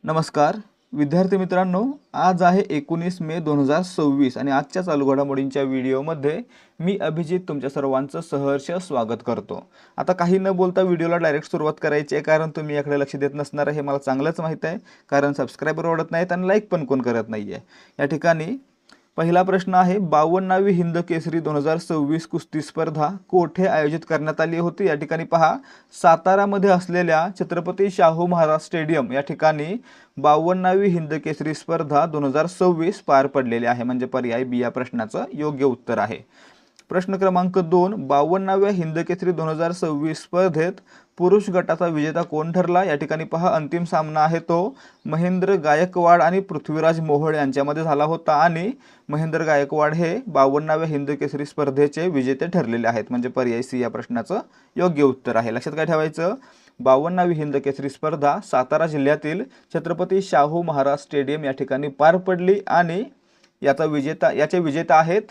नमस्कार विद्यार्थी मित्रांनो, आज आहे 19 मे 2026 आणि आजच्या चालू घडामोडींच्या व्हिडिओमध्ये मी अभिजित तुमच्या सर्वांचं सहर्ष स्वागत करतो। आता काही न बोलता व्हिडिओला डायरेक्ट सुरुवात करायची आहे, कारण तुम्ही याकडे लक्ष देत नसणार हे मला चांगलंच माहिती आहे, कारण सबस्क्राइबर वाढत नाहीत आणि लाईक पण कोण करत नाहीये। या ठिकाणी पहिला प्रश्न आहे, 52वी हिंद केसरी 2026 कुस्ती स्पर्धा कोठे आयोजित करण्यात आली होती? या ठिकाणी पहा, सातारा मध्ये असलेल्या छत्रपती शाहू महाराज स्टेडियम या ठिकाणी 52वी हिंद केसरी स्पर्धा 2026 पार पडलेली आहे, म्हणजे पर्याय बी या प्रश्नाचं योग्य उत्तर आहे। प्रश्न क्रमांक 2, 52व्या हिंद केसरी 2026 स्पर्धेत पुरुष गटाचा विजेता कोण ठरला? या ठिकाणी पहा, अंतिम सामना आहे तो महेंद्र गायकवाड आणि पृथ्वीराज मोहोळ यांच्यामध्ये झाला होता आणि महेंद्र गायकवाड हे 52व्या हिंद केसरी स्पर्धेचे विजेते ठरलेले आहेत, म्हणजे पर्याय सी या प्रश्नाचं योग्य उत्तर आहे। लक्षात काय ठेवायचं, 52वी हिंद केसरी स्पर्धा सातारा जिल्ह्यातील छत्रपती शाहू महाराज स्टेडियम या ठिकाणी पार पडली आणि याचे विजेता आहेत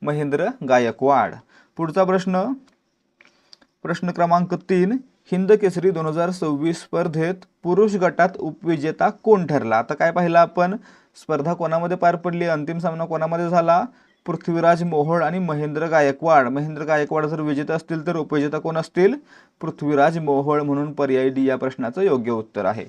महेंद्र गायकवाड। पुढचा प्रश्न क्रमांक 3, हिंद केसरी 2026 स्पर्धेत पुरुष गटात उपविजेता कोण ठरला? आता काय पाहिलं आपण, स्पर्धा कोणामध्ये पार पडली, अंतिम सामना कोणामध्ये झाला? पृथ्वीराज मोहोळ आणि महेंद्र गायकवाड। महेंद्र गायकवाड जर विजेता असतील तर उपविजेता कोण असतील? पृथ्वीराज मोहोळ, म्हणून पर्याय डी या प्रश्नाचं योग्य उत्तर आहे।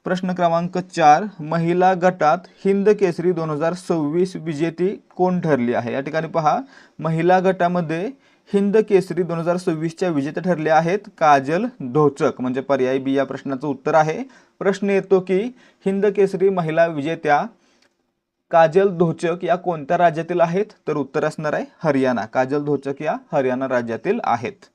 प्रश्न क्रमांक 4, महिला गटात हिंद केसरी 2026 विजेती कोण ठरली आहे? या ठिकाणी पहा, महिला गटामध्ये हिंद केसरी 2026 च्या विजेते ठरले आहेत काजल ढोचक, म्हणजे पर्याय बी या प्रश्नाचं उत्तर आहे। प्रश्न येतो की हिंद केसरी महिला विजेत्या काजल ढोचक या कोणत्या राज्यातील आहेत? तर उत्तर असणार आहे हरियाणा। काजल ढोचक या हरियाणा राज्यातील आहेत।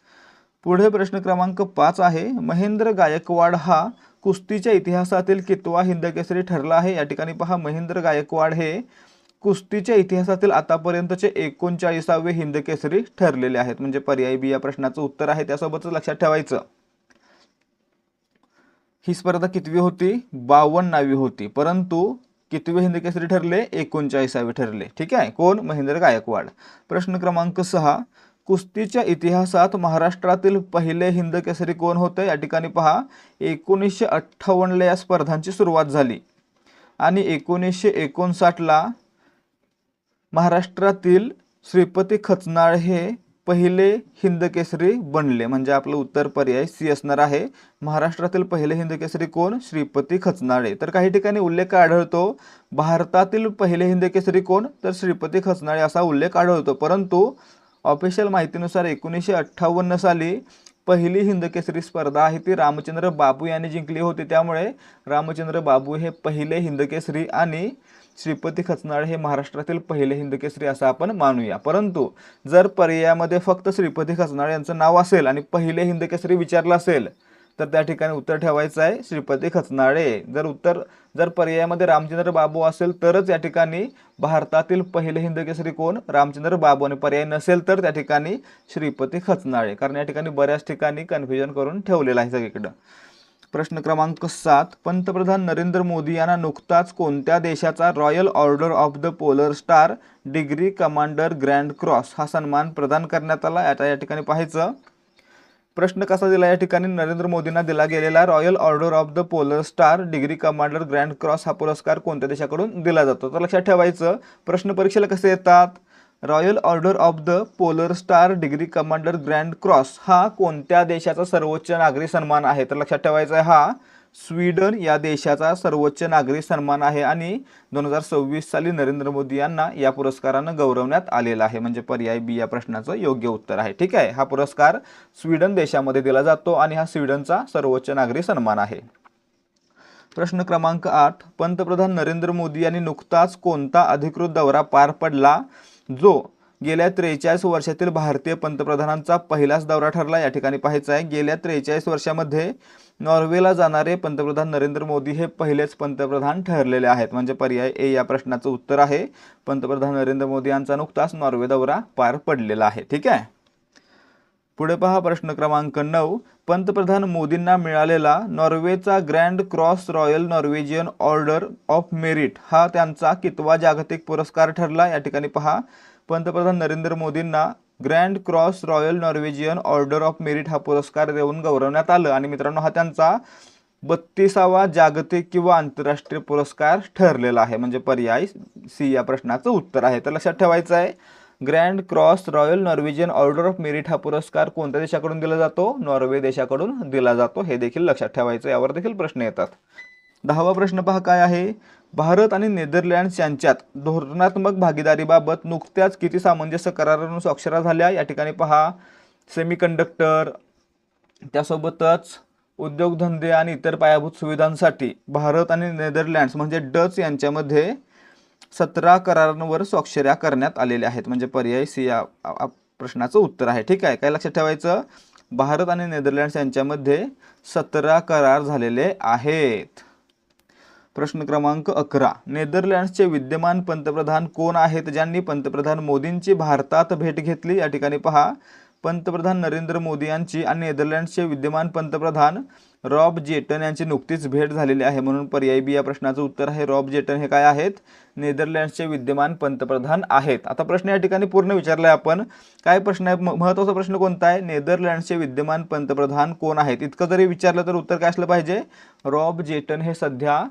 पुढे प्रश्न क्रमांक 5 आहे, महेंद्र गायकवाड हा कुस्तीच्या इतिहासातील कितवा हिंद केसरी ठरला आहे? या ठिकाणी पहा, महेंद्र गायकवाड हे कुस्तीच्या इतिहासातील आतापर्यंतचे 39वे हिंद केसरी ठरलेले आहेत, म्हणजे पर्याय बी या प्रश्नाचं उत्तर आहे। त्यासोबतच लक्षात ठेवायचं, ही स्पर्धा कितवी होती? 52वी होती, परंतु कितवे हिंद केसरी ठरले? 39वे ठरले। ठीक आहे, कोण? महेंद्र गायकवाड। प्रश्न क्रमांक 6, कुस्तीच्या इतिहासात महाराष्ट्रातील पहिले हिंद केसरी कोण होते? या ठिकाणी पहा, 1958 ला या स्पर्धांची सुरुवात झाली आणि 1959 ला महाराष्ट्रातील श्रीपती खचनाळ हे पहिले हिंद केसरी बनले, म्हणजे आपलं उत्तर पर्याय सी असणार आहे। महाराष्ट्रातील पहिले हिंद केसरी कोण? श्रीपती खचनाळे। तर काही ठिकाणी उल्लेख आढळतो भारतातील पहिले हिंद केसरी कोण? तर श्रीपती खचनाळे असा उल्लेख आढळतो, परंतु ऑफिशियल माहितीनुसार 1958 साली पहिली हिंद केसरी स्पर्धा आहे ती रामचंद्र बाबू यांनी जिंकली होती, त्यामुळे रामचंद्र बाबू हे पहिले हिंद केसरी आणि श्रीपती खचनाळे हे महाराष्ट्रातील पहिले हिंद केसरी असं आपण मानूया। परंतु जर पर्यायामध्ये फक्त श्रीपती खचनाळे यांचं नाव असेल आणि पहिले हिंद केसरी विचारलं असेल तर त्या ठिकाणी उत्तर ठेवायचं आहे श्रीपती खचनाळे। जर पर्यायामध्ये रामचंद्र बाबू असेल तरच या ठिकाणी भारतातील पहिले हिंद केसरी कोण? रामचंद्र बाबू, आणि पर्याय नसेल तर त्या ठिकाणी श्रीपती खचनाळे, कारण या ठिकाणी बऱ्याच ठिकाणी कन्फ्युजन करून ठेवलेलं आहे सगळीकडे। प्रश्न क्रमांक 7, पंतप्रधान नरेंद्र मोदी यांना नुकताच कोणत्या देशाचा royal order of the polar star degree commander grand cross हा सन्मान प्रदान करण्यात आला? आता या ठिकाणी पाहायचं, प्रश्न कसा दिला, या ठिकाणी नरेंद्र मोदींना दिला गेलेला royal order of the polar star degree commander grand cross हा पुरस्कार कोणत्या देशाकडून दिला जातो? तर लक्षात ठेवायचं, प्रश्न परीक्षेला कसे येतात, royal order of the polar star degree commander grand cross हा कोणत्या देशाचा सर्वोच्च नागरी सन्मान आहे? तर लक्षात ठेवायचं आहे, हा स्वीडन या देशाचा सर्वोच्च नागरी सन्मान आहे आणि 2026 साली नरेंद्र मोदी यांना या पुरस्कारानं गौरवण्यात आलेला आहे, म्हणजे पर्याय बी या प्रश्नाचं योग्य उत्तर आहे। ठीक आहे, हा पुरस्कार स्वीडन देशामध्ये दिला जातो आणि हा स्वीडनचा सर्वोच्च नागरी सन्मान आहे। प्रश्न क्रमांक 8, पंतप्रधान नरेंद्र मोदी यांनी नुकताच कोणता अधिकृत दौरा पार पडला जो गेल्या 43 वर्षातील भारतीय पंतप्रधानांचा पहिलाच दौरा ठरला? या ठिकाणी पाहायचं आहे, गेल्या 43 वर्षामध्ये नॉर्वेला जाणारे पंतप्रधान नरेंद्र मोदी हे पहिलेच पंतप्रधान ठरलेले आहेत, म्हणजे पर्याय ए या प्रश्नाचं उत्तर आहे। पंतप्रधान नरेंद्र मोदी यांचा नुकताच नॉर्वे दौरा पार पडलेला आहे। ठीक आहे, पुढे पहा प्रश्न क्रमांक 9, पंतप्रधान मोदींना मिळालेला नॉर्वेचा grand cross royal Norwegian order of merit हा त्यांचा कितवा जागतिक पुरस्कार ठरला? या ठिकाणी पहा, पंतप्रधान नरेंद्र मोदींना grand cross royal Norwegian order of merit हा पुरस्कार देऊन गौरवण्यात आलं आणि मित्रांनो हा त्यांचा 32वा जागतिक किंवा आंतरराष्ट्रीय पुरस्कार ठरलेला आहे, म्हणजे पर्याय सी या प्रश्नाचं उत्तर आहे. तर लक्षात ठेवायचं आहे, grand cross royal Norwegian order of merit हा पुरस्कार कोणत्या देशाकडून दिला जातो? नॉर्वे देशाकडून दिला जातो. हे देखील लक्षात ठेवायचं, यावर देखील प्रश्न येतात. 10वा प्रश्न पहा काय आहे, भारत आणि नेदरलँड्स यांच्यात धोरणात्मक भागीदारीबाबत नुकत्याच किती सामंजस्य करारांवर स्वाक्षऱ्या झाल्या? या ठिकाणी पहा, सेमीकंडक्टर, त्यासोबतच उद्योगधंदे आणि इतर पायाभूत सुविधांसाठी भारत आणि नेदरलँड्स म्हणजे डच यांच्यामध्ये 17 करारांवर स्वाक्षऱ्या करण्यात आलेल्या आहेत, म्हणजे पर्याय सी या प्रश्नाचं उत्तर आहे. ठीक आहे, काय लक्षात ठेवायचं, भारत आणि नेदरलँड्स यांच्यामध्ये 17 करार झालेले आहेत. प्रश्न क्रमांक 11, नेदरलँड्सचे विद्यमान पंतप्रधान कोण आहेत ज्यांनी पंतप्रधान मोदींची भारतात भेट घेतली? या ठिकाणी पहा, पंतप्रधान नरेंद्र मोदी यांची आणि नेदरलँड्सचे विद्यमान पंतप्रधान रॉब जेटन यांची नुकतीच भेट झालेली आहे, म्हणून पर्याय बी या प्रश्नाचं उत्तर आहे. रॉब जेटन हे काय आहेत? नेदरलँड्सचे विद्यमान पंतप्रधान आहेत. आता प्रश्न या ठिकाणी पूर्ण विचारलाय आपण. काय प्रश्न आहे? महत्त्वाचा प्रश्न कोणता आहे? नेदरलँड्सचे विद्यमान पंतप्रधान कोण आहेत, इतकं जरी विचारलं तर उत्तर काय असलं पाहिजे? रॉब जेटन हे सध्या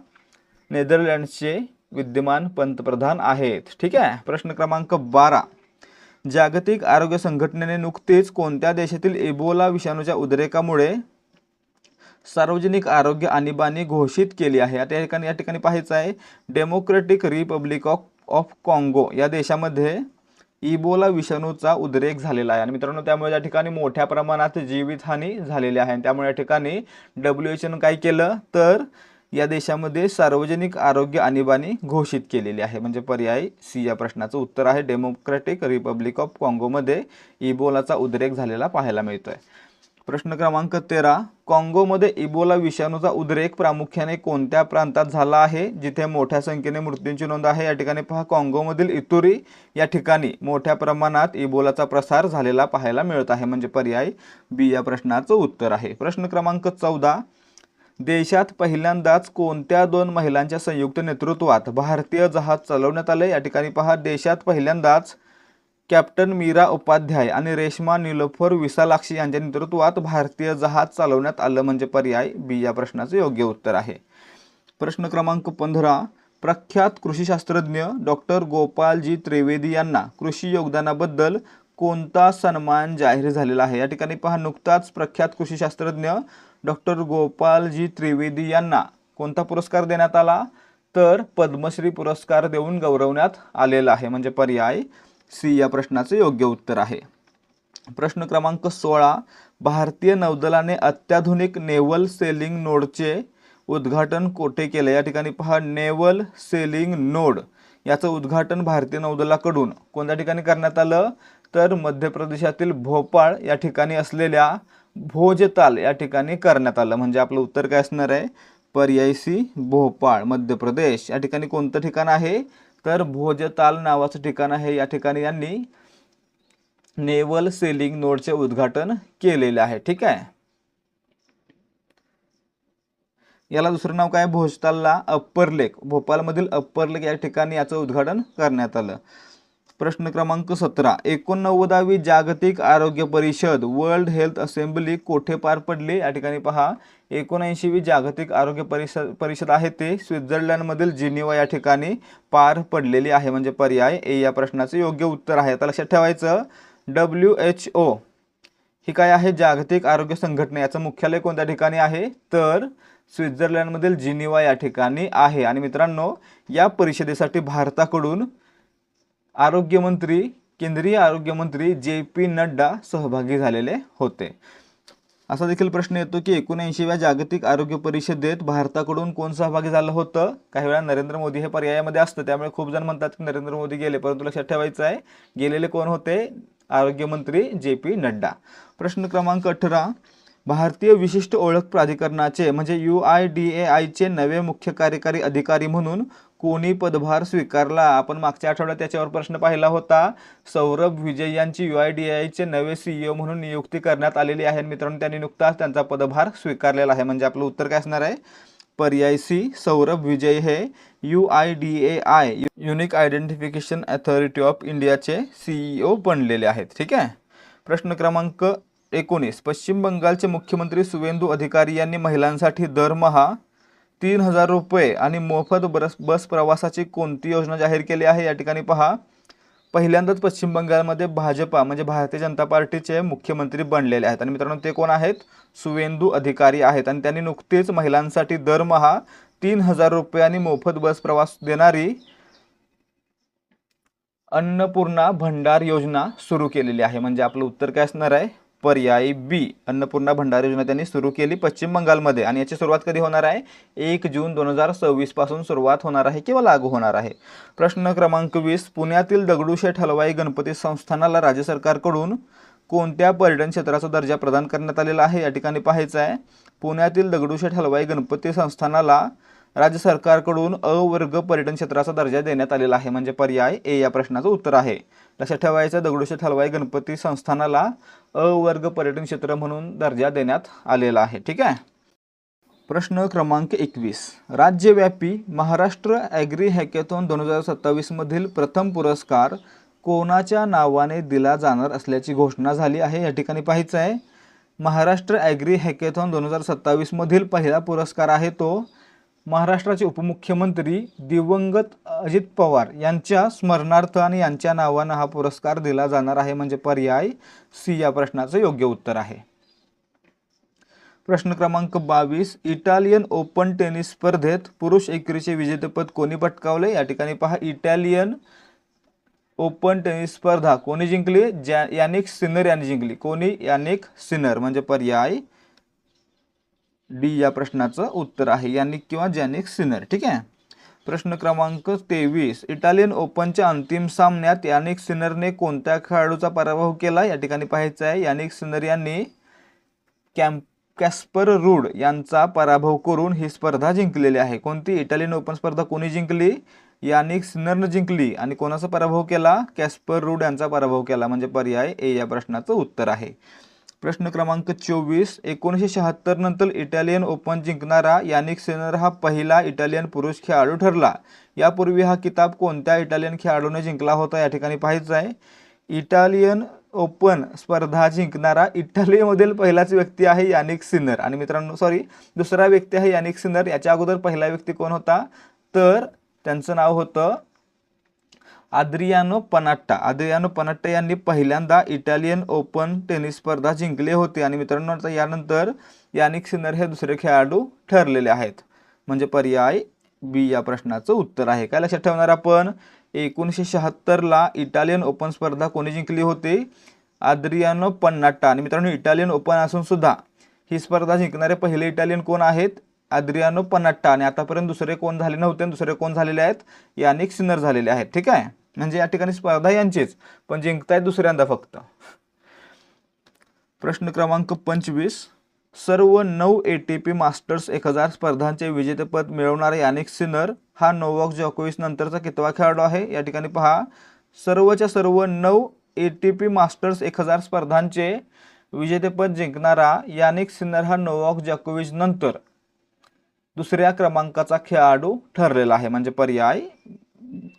नेदरलँड्सचे विद्यमान पंतप्रधान आहेत. ठीक आहे. प्रश्न क्रमांक 12, जागतिक आरोग्य संघटनेने नुकतेच कोणत्या देशातील इबोला विषाणूच्या उद्रेकामुळे सार्वजनिक आरोग्य आणीबाणी घोषित केली आहे? या ठिकाणी पाहायचं आहे, डेमोक्रेटिक रिपब्लिक ऑफ काँगो या देशामध्ये इबोला विषाणूचा उद्रेक झालेला आहे. आणि मित्रांनो, त्यामुळे या ठिकाणी मोठ्या प्रमाणात जीवितहानी झालेली आहे. त्यामुळे या ठिकाणी WHO काय केलं तर या देशामध्ये सार्वजनिक आरोग्य आणीबाणी घोषित केलेली आहे, म्हणजे पर्याय सी या प्रश्नाचं उत्तर आहे. डेमोक्रेटिक रिपब्लिक ऑफ काँगोमध्ये इबोलाचा उद्रेक झालेला पाहायला मिळतोय. प्रश्न क्रमांक 13, काँगोमध्ये इबोला विषाणूचा उद्रेक प्रामुख्याने कोणत्या प्रांतात झाला आहे जिथे मोठ्या संख्येने मृत्यूंची नोंद आहे? या ठिकाणी पहा, काँगोमधील इतुरी या ठिकाणी मोठ्या प्रमाणात इबोलाचा प्रसार झालेला पाहायला मिळत आहे, म्हणजे पर्याय बी या प्रश्नाचं उत्तर आहे. प्रश्न क्रमांक 14, देशात पहिल्यांदाच कोणत्या 2 महिलांच्या संयुक्त नेतृत्वात भारतीय जहाज चालवण्यात आले? या ठिकाणी पहा, देशात पहिल्यांदाच कॅप्टन मीरा उपाध्याय आणि रेश्मा निलोफर विशालाक्षी यांच्या नेतृत्वात भारतीय जहाज चालवण्यात आलं, म्हणजे पर्याय बी या प्रश्नाचं योग्य उत्तर आहे. प्रश्न क्रमांक 15, प्रख्यात कृषीशास्त्रज्ञ डॉक्टर गोपालजी त्रिवेदी यांना कृषी योगदानाबद्दल कोणता सन्मान जाहीर झालेला आहे? या ठिकाणी पहा, नुकताच प्रख्यात कृषीशास्त्रज्ञ डॉक्टर गोपालजी त्रिवेदी यांना कोणता पुरस्कार देण्यात आला? तर पद्मश्री पुरस्कार देऊन गौरवण्यात आलेला आहे, म्हणजे पर्याय सी या प्रश्नाचे योग्य उत्तर आहे. प्रश्न क्रमांक 16, भारतीय नौदलाने अत्याधुनिक नेव्हल सेलिंग नोडचे उद्घाटन कोठे केले? या ठिकाणी पहा, नेव्हल सेलिंग नोड याचं उद्घाटन भारतीय नौदलाकडून कोणत्या ठिकाणी करण्यात आलं? तर मध्य प्रदेशातील भोपाळ या ठिकाणी असलेल्या भोजताल या ठिकाणी करण्यात आलं, म्हणजे आपलं उत्तर काय असणार आहे? पर्याय सी, भोपाळ, मध्य प्रदेश. या ठिकाणी कोणतं ठिकाण आहे? तर भोजताल नावाचं ठिकाण आहे. या ठिकाणी यांनी नेव्हल सेलिंग नोडचे उद्घाटन केलेले आहे. ठीक आहे. याला दुसरं नाव काय? भोजतालला अप्पर लेक, भोपाळमधील अप्पर लेक या ठिकाणी याचं उद्घाटन करण्यात आलं. प्रश्न क्रमांक 17, 89वी जागतिक आरोग्य परिषद वर्ल्ड हेल्थ असेंब्ली कोठे पार पडली? या ठिकाणी पहा, 79वी जागतिक आरोग्य परिषद आहे ते स्वित्झर्लंडमधील जिनिव्हा या ठिकाणी पार पडलेली आहे, म्हणजे पर्याय ए या प्रश्नाचे योग्य उत्तर आहे. आता लक्षात ठेवायचं, WHO ही काय आहे? जागतिक आरोग्य संघटना. याचं मुख्यालय कोणत्या ठिकाणी आहे? तर स्वित्झर्लंडमधील जिनिव्हा या ठिकाणी आहे. आणि मित्रांनो, या परिषदेसाठी भारताकडून आरोग्यमंत्री, केंद्रीय आरोग्यमंत्री JP नड्डा सहभागी झालेले होते. असा देखील प्रश्न येतो की 79व्या जागतिक आरोग्य परिषदेत भारताकडून कोण सहभागी झालं होतं? काही वेळा नरेंद्र मोदी हे पर्यायामध्ये असतं, त्यामुळे खूप जण म्हणतात की नरेंद्र मोदी गेले, परंतु लक्षात ठेवायचं आहे, गेलेले कोण होते? आरोग्यमंत्री JP नड्डा. प्रश्न क्रमांक 18, भारतीय विशिष्ट ओळख प्राधिकरणाचे म्हणजे UIDAI चे नवे मुख्य कार्यकारी अधिकारी म्हणून कोणी पदभार स्वीकारला? आपण मागच्या आठवड्यात त्याच्यावर प्रश्न पाहिला होता. सौरभ विजय यांची UIDAI चे नवे CEO म्हणून नियुक्ती करण्यात आलेली आहे. मित्रांनो, त्यांनी नुकताच त्यांचा पदभार स्वीकारलेला आहे, म्हणजे आपलं उत्तर काय असणार आहे? पर्याय सी, सौरभ विजय हे UIDAI unique identification authority of इंडियाचे CEO बनलेले आहेत. ठीक आहे. प्रश्न क्रमांक 19 पश्चिम बंगालचे मुख्यमंत्री सुवेंदू अधिकारी यांनी महिलांसाठी दरमहा 3,000 रुपये आणि मोफत बस प्रवासाची कोणती योजना जाहीर केली आहे? या ठिकाणी पहा, पहिल्यांदाच पश्चिम बंगालमध्ये भाजपा म्हणजे भारतीय जनता पार्टीचे मुख्यमंत्री बनलेले आहेत आणि मित्रांनो ते कोण आहेत? सुवेंदू अधिकारी आहेत आणि त्यांनी नुकतेच महिलांसाठी दरमहा 3,000 रुपये आणि मोफत बस प्रवास देणारी अन्नपूर्णा भंडार योजना सुरू केलेली आहे. म्हणजे आपलं उत्तर काय असणार आहे? पर्याय बी, अन्नपूर्णा भंडार योजना त्यांनी सुरू केली पश्चिम बंगालमध्ये आणि याची सुरुवात कधी होणार आहे? 1 जून 2026 पासून सुरुवात होणार आहे किंवा लागू होणार आहे. प्रश्न क्रमांक 20 पुण्यातील दगडूशेठ हलवाई गणपती संस्थानाला राज्य सरकारकडून कोणत्या पर्यटन क्षेत्राचा दर्जा प्रदान करण्यात आलेला आहे? या ठिकाणी पाहायचं आहे, पुण्यातील दगडूशेठ हलवाई गणपती संस्थानाला राज्य सरकारकडून अ वर्ग पर्यटन क्षेत्राचा दर्जा देण्यात आलेला आहे. म्हणजे पर्याय ए या प्रश्नाचं उत्तर आहे. लक्षात ठेवायचं, दगडूशेठ हलवाई गणपती संस्थानाला अ वर्ग पर्यटन क्षेत्र म्हणून दर्जा देण्यात आलेला आहे. ठीक आहे. प्रश्न क्रमांक 21 राज्यव्यापी महाराष्ट्र ॲग्री हॅकेथॉन 2027 मधील प्रथम पुरस्कार कोणाच्या नावाने दिला जाणार असल्याची घोषणा झाली आहे? या ठिकाणी पाहायचं आहे, महाराष्ट्र ॲग्री हॅकेथॉन 2027 मधील पहिला पुरस्कार आहे तो महाराष्ट्राचे उपमुख्यमंत्री दिवंगत अजित पवार यांच्या स्मरणार्थ आणि यांच्या नावाने हा पुरस्कार दिला जाणार आहे. म्हणजे पर्याय सी या प्रश्नाचं योग्य उत्तर आहे. प्रश्न क्रमांक 22 इटालियन ओपन टेनिस स्पर्धेत पुरुष एकेरीचे विजेतेपद कोणी पटकावले? या ठिकाणी पहा, इटालियन ओपन टेनिस स्पर्धा कोणी जिंकली? यानिक सिनर यांनी जिंकली. कोणी? Jannik Sinner. म्हणजे पर्याय डी या प्रश्नाचं उत्तर आहे, यानिक किंवा जॅनिक सिनर. ठीक आहे. प्रश्न क्रमांक 23 इटालियन ओपनच्या अंतिम सामन्यात यानिक सिनरने कोणत्या खेळाडूचा पराभव केला? या ठिकाणी पाहायचं आहे, यानिक सिनर यांनी कॅस्पर रूड यांचा पराभव करून ही स्पर्धा जिंकलेली आहे. कोणती? इटालियन ओपन स्पर्धा कोणी जिंकली? यानिक सिनरने जिंकली. आणि कोणाचा पराभव केला? कॅस्पर रूड यांचा पराभव केला. म्हणजे पर्याय ए या प्रश्नाचं उत्तर आहे. प्रश्न क्रमांक 24 1976 नंतर इटालियन ओपन जिंकणारा यानिक सिनर हा पहिला इटालियन पुरुष खेळाडू ठरला. यापूर्वी हा किताब कोणत्या इटालियन खेळाडूने जिंकला होता? या ठिकाणी पाहायचं आहे, इटालियन ओपन स्पर्धा जिंकणारा इटालीमधील पहिलाच व्यक्ती आहे यानिक सिनर. आणि मित्रांनो दुसरा व्यक्ती आहे यानिक सिनर. याच्या अगोदर पहिला व्यक्ती कोण होता? तर त्यांचं नाव होतं आद्रियानो पनाट्टा. आद्रियानो पनाट्टा यांनी पहिल्यांदा इटालियन ओपन टेनिस स्पर्धा जिंकले होते. आणि मित्रांनो यानंतर यानिक सिनर हे दुसरे खेळाडू ठरलेले आहेत. म्हणजे पर्याय बी या प्रश्नाचं उत्तर आहे. काय लक्षात ठेवणार आपण? 1976ला इटालियन ओपन स्पर्धा कोणी जिंकली होती? आद्रियानो पनाट्टा. आणि मित्रांनो इटालियन ओपन असून सुद्धा ही स्पर्धा जिंकणारे पहिले इटालियन कोण आहेत? आद्रियानो पनाट्टा. आणि आतापर्यंत दुसरे कोण झाले नव्हते, दुसरे कोण झालेले आहेत? यानिक सिनर झालेले आहेत. ठीक आहे. म्हणजे या ठिकाणी स्पर्धा यांचीच, पण जिंकतायत दुसऱ्यांदा फक्त. प्रश्न क्रमांक 25 सर्व 9 ATP मास्टर्स 1000 स्पर्धांचे विजेतेपद मिळवणारा यानिक सिनर हा नोवाक जोकोविच नंतरचा कितवा खेळाडू आहे? या ठिकाणी पहा, सर्वच्या सर्व 9 ATP मास्टर्स 1000 स्पर्धांचे विजेतेपद जिंकणारा यानिक सिनर हा नोवाक जोकोविच नंतर दुसऱ्या क्रमांकाचा खेळाडू ठरलेला आहे. म्हणजे पर्याय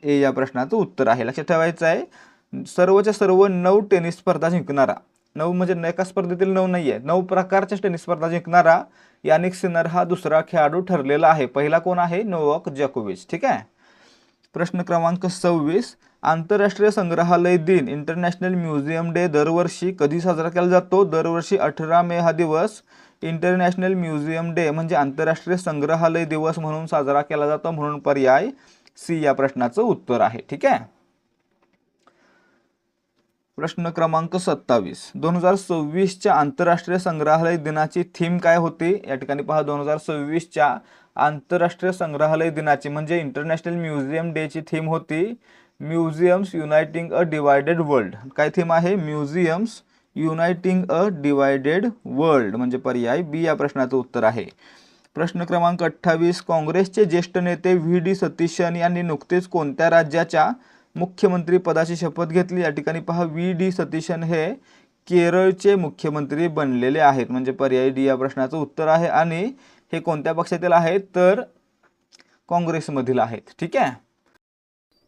ए या प्रश्नाचं उत्तर आहे. लक्षात ठेवायचं आहे, सर्वच्या सर्व 9 टेनिस स्पर्धा जिंकणारा, 9 म्हणजे एका स्पर्धेतील 9 नाही आहे, 9 प्रकारच्या टेनिस स्पर्धा जिंकणारा यानिक सिनर हा दुसरा खेळाडू ठरलेला आहे. पहिला कोण आहे? नोवाक जोकोविच. ठीक आहे. प्रश्न क्रमांक 26 आंतरराष्ट्रीय संग्रहालय दिन इंटरनॅशनल म्युझियम डे दरवर्षी कधी साजरा केला जातो? दरवर्षी 18 मे हा दिवस इंटरनॅशनल म्युझियम डे म्हणजे आंतरराष्ट्रीय संग्रहालय दिवस म्हणून साजरा केला जातो. म्हणून पर्याय सी या प्रश्नाचं उत्तर आहे. ठीक आहे. प्रश्न क्रमांक 27 2026च्या आंतरराष्ट्रीय संग्रहालय दिनाची थीम काय होती? या ठिकाणी पहा, 2026च्या आंतरराष्ट्रीय संग्रहालय दिनाची म्हणजे इंटरनॅशनल म्युझियम डे ची थीम होती म्युझियम्स युनायटिंग अ डिवायडेड वर्ल्ड. काय थीम आहे? म्युझियम्स युनायटिंग अ डिवायडेड वर्ल्ड. म्हणजे पर्याय बी या प्रश्नाचं उत्तर आहे. प्रश्न क्रमांक 28 काँग्रेसचे ज्येष्ठ नेते व्ही.डी. सतीशन यांनी नुकतेच कोणत्या राज्याच्या मुख्यमंत्री पदाची शपथ घेतली? या ठिकाणी पहा, व्ही.डी. सतीशन हे केरळचे मुख्यमंत्री बनलेले आहेत. म्हणजे पर्याय डी या प्रश्नाचं उत्तर आहे. आणि हे कोणत्या पक्षातील आहेत? तर काँग्रेसमधील आहेत. ठीक आहे.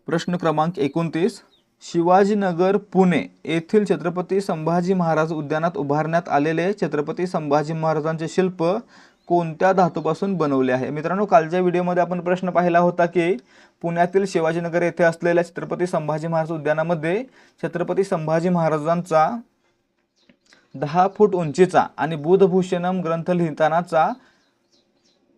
प्रश्न क्रमांक 29 शिवाजीनगर पुणे येथील छत्रपती संभाजी महाराज उद्यानात उभारण्यात आलेले छत्रपती संभाजी महाराजांचे शिल्प कोणत्या धातूपासून बनवले आहे? मित्रांनो, कालच्या व्हिडिओमध्ये आपण प्रश्न पाहिला होता की पुण्यातील शिवाजीनगर येथे असलेल्या छत्रपती संभाजी महाराज उद्यानामध्ये छत्रपती संभाजी महाराजांचा 10 फूट उंचीचा आणि बुधभूषणम ग्रंथ लिहितानाचा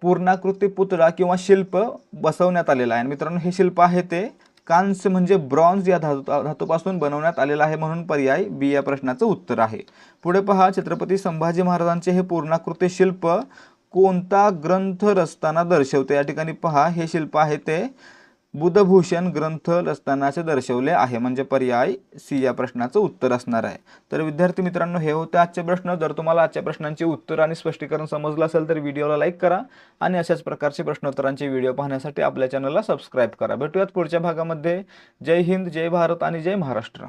पूर्णाकृती पुतळा किंवा शिल्प बसवण्यात आलेला आहे. मित्रांनो, हे शिल्प आहे ते कांस्य म्हणजे ब्रॉन्झ या धातूपासून बनवण्यात आलेला आहे, म्हणून पर्याय बी या प्रश्नाचं उत्तर आहे. पुढे पहा, छत्रपती संभाजी महाराजांचे हे पूर्णाकृती शिल्प कोणता ग्रंथ रचताना दर्शवते? या ठिकाणी पहा, हे शिल्प आहे ते बुधभूषण ग्रंथ रचतानाचे दर्शवले आहे, म्हणजे पर्याय सी या प्रश्नाचं उत्तर असणार आहे. तर विद्यार्थी मित्रांनो, हे होते आजचे प्रश्न. जर तुम्हाला आजच्या प्रश्नांची उत्तर आणि स्पष्टीकरण समजलं असेल तर व्हिडिओला लाईक करा आणि अशाच प्रकारचे प्रश्नोत्तरांचे व्हिडिओ पाहण्यासाठी आपल्या चॅनलला सबस्क्राईब करा. भेटूयात पुढच्या भागामध्ये. जय हिंद, जय भारत आणि जय महाराष्ट्र.